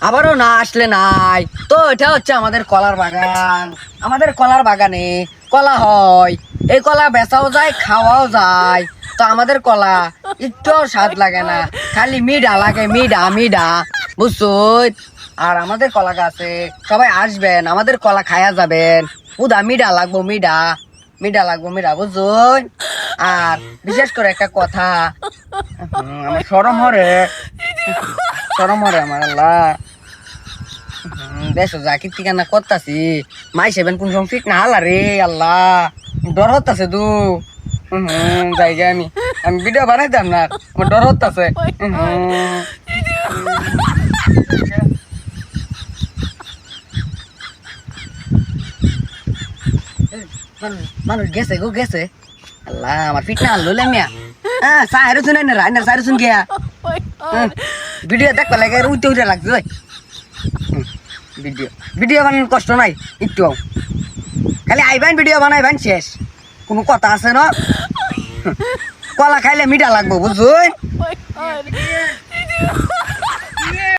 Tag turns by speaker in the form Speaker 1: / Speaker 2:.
Speaker 1: আবারও না আসলে নাই। তো এটা হচ্ছে আমাদের কলার বাগান। আমাদের কলার বাগানে কলা হয়, এই কলা বেচাও যায়, খাওয়াও যায়। তো আমাদের কলা একটু স্বাদ লাগে না, খালি মিডা লাগে, মিডা মিডা, বুঝছো? আর আমাদের কলা গাছে সবাই আসবেন, আমাদের কলা খায়া যাবেন। উদা মিডা লাগবো, মিডা মিডা লাগবো, মিডা, বুঝছো? আর বিশেষ করে একটা কথা, আমার শরম হরে, শরম হরে আমার, আল্লাহ। দেশ জাকি ঠিকানা করতাছি, মাই সেবেন কোন সময় ফিট না হালা রে, আল্লাহ ডর হতাছে দু। জায়গা আমি আমি ভিডিও বানাইতাম না, আমার ডর হতাছে। মানুষ গেছে গো, গেছে। আল্লাহ আমার ফিট না হারলো মিয়া। হ্যাঁ সাহের শুনে না, রাইনার সাহের শুন গিয়া ভিডিও দেখতে লাগে, উঠতে উঠে লাগছে। ভিডিও ভিডিও বানানোর কষ্ট নাই একটু, খালি আইবেন ভিডিও বানাইবেন, শেষ। কোনো কথা আছে না? কলা খাইলে মিঠা লাগবো, বুঝছো?